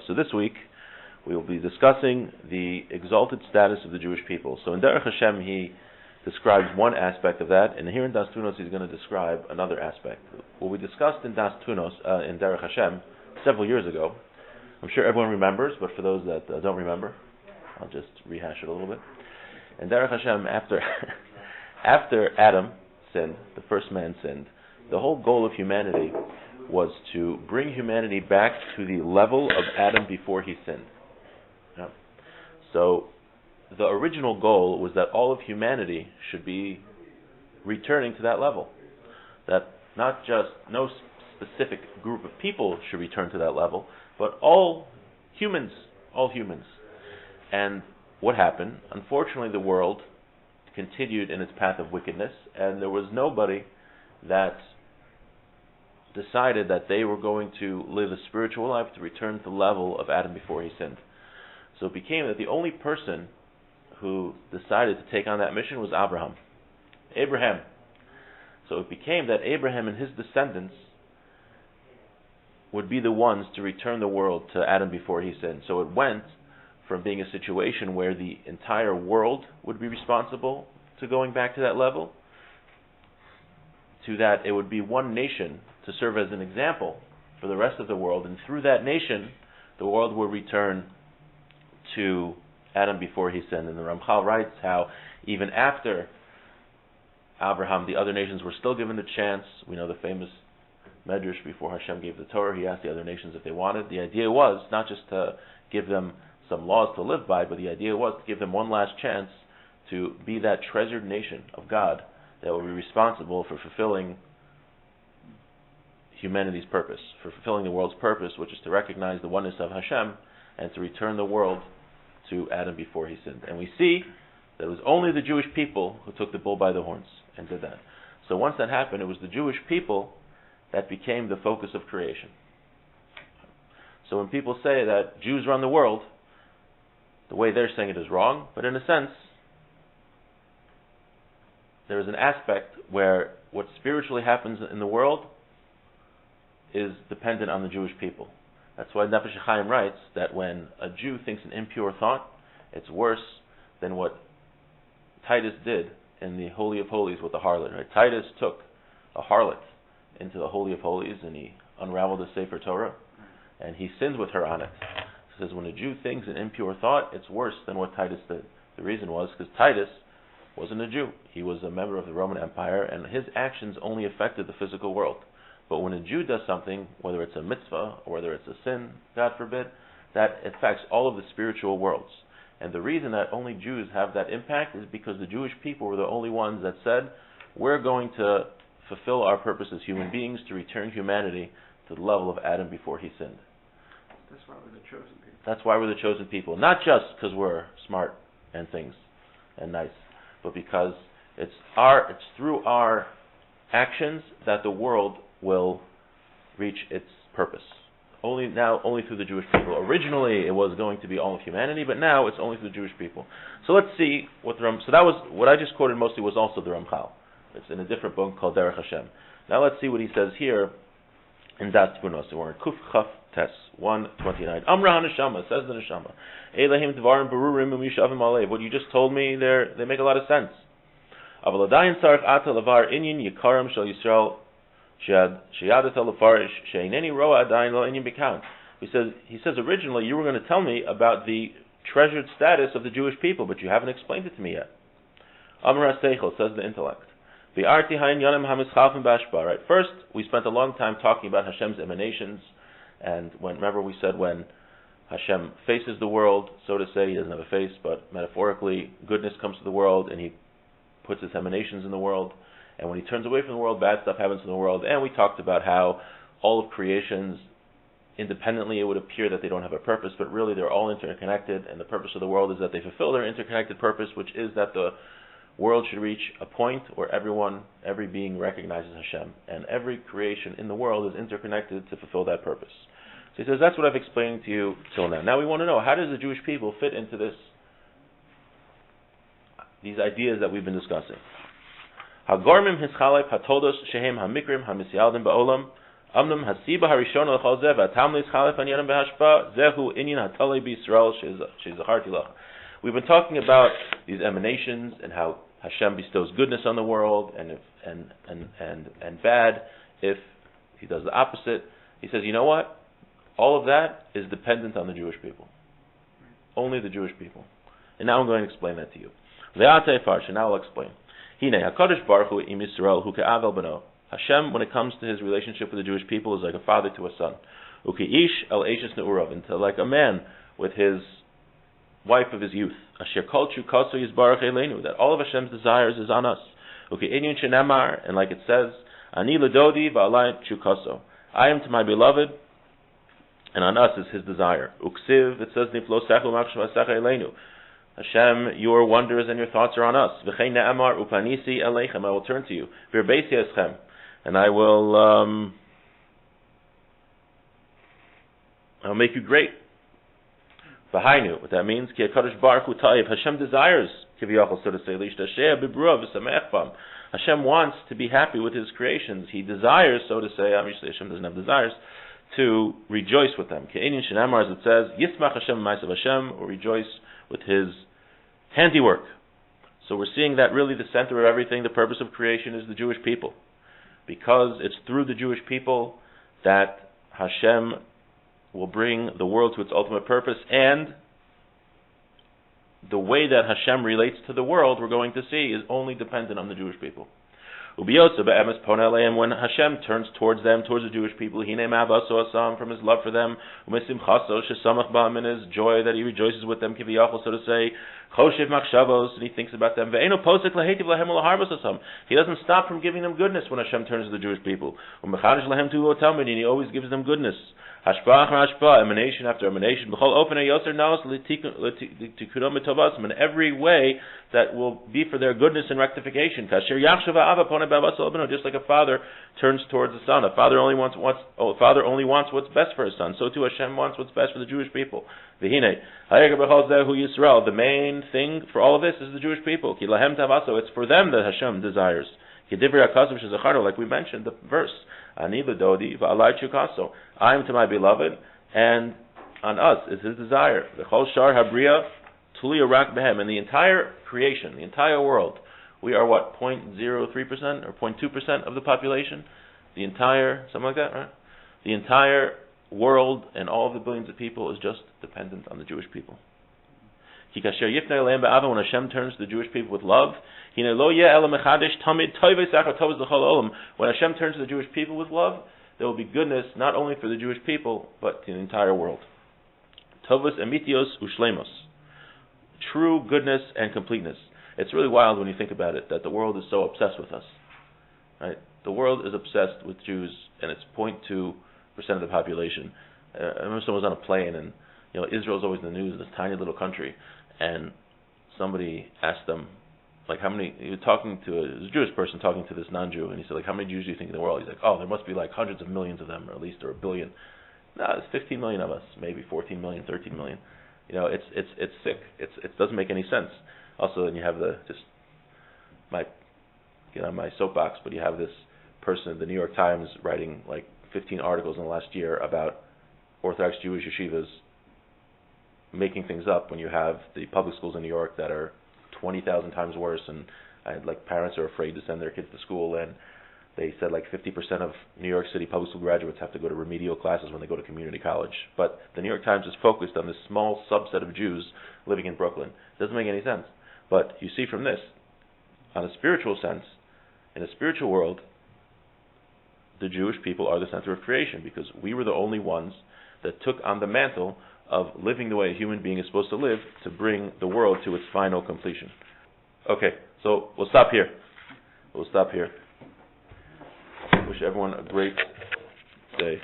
So this week we will be discussing the exalted status of the Jewish people. So in Derech Hashem he describes one aspect of that, and here in Das Tevunos he's going to describe another aspect. What we discussed in Das Tevunos, in Derech Hashem, several years ago, I'm sure everyone remembers, but for those that don't remember, I'll just rehash it a little bit. In Derech Hashem, after Adam sinned, the first man sinned, the whole goal of humanity was to bring humanity back to the level of Adam before he sinned. Yeah. So the original goal was that all of humanity should be returning to that level. That not just no specific group of people should return to that level, but all humans. And what happened? Unfortunately, the world continued in its path of wickedness, and there was nobody that decided that they were going to live a spiritual life to return to the level of Adam before he sinned. So it became that the only person who decided to take on that mission was Abraham. So it became that Abraham and his descendants would be the ones to return the world to Adam before he sinned. So it went from being a situation where the entire world would be responsible to going back to that level, to that it would be one nation to serve as an example for the rest of the world, and through that nation the world will return to Adam before he sinned. And the Ramchal writes how even after Abraham, the other nations were still given the chance. We know the famous Medrash, before Hashem gave the Torah, he asked the other nations if they wanted. The idea was not just to give them some laws to live by, but the idea was to give them one last chance to be that treasured nation of God that will be responsible for fulfilling humanity's purpose, for fulfilling the world's purpose, which is to recognize the oneness of Hashem and to return the world to Adam before he sinned. And we see that it was only the Jewish people who took the bull by the horns and did that. So once that happened, it was the Jewish people that became the focus of creation. So when people say that Jews run the world, the way they're saying it is wrong, but in a sense, there is an aspect where what spiritually happens in the world is dependent on the Jewish people. That's why Nefesh Chaim writes that when a Jew thinks an impure thought, it's worse than what Titus did in the Holy of Holies with the harlot. Right? Titus took a harlot into the Holy of Holies and he unraveled the Sefer Torah and he sinned with her on it. It says when a Jew thinks an impure thought, it's worse than what Titus did. The reason was because Titus wasn't a Jew. He was a member of the Roman Empire, and his actions only affected the physical world. But when a Jew does something, whether it's a mitzvah or whether it's a sin, God forbid, that affects all of the spiritual worlds. And the reason that only Jews have that impact is because the Jewish people were the only ones that said, we're going to fulfill our purpose as human beings to return humanity to the level of Adam before he sinned. That's why we're the chosen people. That's why we're the chosen people. Not just because we're smart and things and nice, but because it's through our actions that the world will reach its purpose. Only through the Jewish people. Originally it was going to be all of humanity, but now it's only through the Jewish people. So let's see what the so that was what I just quoted mostly was also the Ramchal. It's in a different book called Derech Hashem. Now let's see what he says here in Das Tevunos. We're in Kuf Chaf Tes 129. Amra HaNeshama, says the Neshama. Elahim Dvarim Berurim Umishavim Alev. What you just told me, they make a lot of sense. Aval Adayin Sarach Ata Lavar Inyan Yikaram Shal Yisrael Sheyadat Alafarish Sheineni Roa Adayin Lo Inyan Bikant. He says originally you were going to tell me about the treasured status of the Jewish people, but you haven't explained it to me yet. Amra Seichel, says the intellect. Right. First, we spent a long time talking about Hashem's emanations, and remember we said when Hashem faces the world, so to say, he doesn't have a face, but metaphorically, goodness comes to the world, and he puts his emanations in the world, and when he turns away from the world, bad stuff happens in the world, and we talked about how all of creations, independently, it would appear that they don't have a purpose, but really they're all interconnected, and the purpose of the world is that they fulfill their interconnected purpose, which is that the world should reach a point where every being recognizes Hashem, and every creation in the world is interconnected to fulfill that purpose. So he says, that's what I've explained to you till now. Now we want to know, how does the Jewish people fit into these ideas that we've been discussing? Hagormim hischalep hatoldos shehem hamikrim hamisyaldim ba'olam amnum hasiba harishona l'chol zeh v'atam lischalep anyanim b'hashpa zehu inyan hatolei b'Yisrael shezacharti lach. We've been talking about these emanations and how Hashem bestows goodness on the world and bad if He does the opposite. He says, you know what? All of that is dependent on the Jewish people. Only the Jewish people. And now I'm going to explain that to you. Now I'll explain. HaKadosh Baruch Hu im Yisrael hu ke'av beno. Hashem, when it comes to His relationship with the Jewish people, is like a father to a son. U'ki'ish el eishes ne'urav, and like a man with his wife of his youth. Asher kol chukaso yizbarach eleinu, that all of Hashem's desires is on us. U'ki'inyan shenemar, and like it says, ani ledodi va'alai chukaso. I am to my beloved, and on us is His desire. Uksiv, it says, niflo sechel machshavasecha eleinu. Hashem, your wonders and your thoughts are on us. V'chein ne'amar upanisi aleichem, I will turn to you. V'erbeisi eschem, and I'll make you great. V'hainu, what that means, ki HaKadosh Baruch Hu ta'iv, Hashem desires, kiviyachol, so to say, l'ishtasheh b'brua v'samech bam. Hashem wants to be happy with His creations. He desires, so to say, obviously Hashem doesn't have desires, to rejoice with them. Ke'inyan shenamar, as it says, yismach Hashem ma'asav Hashem, or rejoice with His handiwork. So we're seeing that really the center of everything, the purpose of creation, is the Jewish people. Because it's through the Jewish people that Hashem will bring the world to its ultimate purpose, and the way that Hashem relates to the world, we're going to see, is only dependent on the Jewish people. When Hashem turns towards them, towards the Jewish people, from His love for them, in His joy that He rejoices with them, so to say, and He thinks about them. He doesn't stop from giving them goodness when Hashem turns to the Jewish people. And He always gives them goodness. Emanation after emanation, in every way that will be for their goodness and rectification. Just like a father turns towards the son. A father only wants what's best for his son. So too Hashem wants what's best for the Jewish people. The main thing for all of this is the Jewish people. It's for them that Hashem desires. Like we mentioned, the verse. I am to my beloved, and on us is His desire. And the entire creation, the entire world, we are what, 0.03% or 0.2% of the population? The entire, something like that, right? The entire world and all of the billions of people is just dependent on the Jewish people. When Hashem turns to the Jewish people with love, when Hashem turns to the Jewish people with love, there will be goodness not only for the Jewish people, but to the entire world. Tovus emitios ushlemos. True goodness and completeness. It's really wild when you think about it, that the world is so obsessed with us. Right? The world is obsessed with Jews, and it's 0.2% of the population. I remember someone was on a plane, and Israel's always in the news, this tiny little country, and somebody asked them, like, how many, he was talking to a Jewish person talking to this non-Jew, and he said, like, how many Jews do you think in the world? He's like, there must be like hundreds of millions of them, or at least, or a billion. No, there's 15 million of us, maybe 14 million, 13 million. It's sick. It doesn't make any sense. Also, then you have might get on my soapbox, but you have this person at the New York Times writing like 15 articles in the last year about Orthodox Jewish yeshivas making things up when you have the public schools in New York that are 20,000 times worse, and parents are afraid to send their kids to school, and they said like 50% of New York City public school graduates have to go to remedial classes when they go to community college. But the New York Times is focused on this small subset of Jews living in Brooklyn. It doesn't make any sense. But you see from this, on a spiritual sense, in a spiritual world, the Jewish people are the center of creation, because we were the only ones that took on the mantle of living the way a human being is supposed to live to bring the world to its final completion. Okay, so we'll stop here. Wish everyone a great day.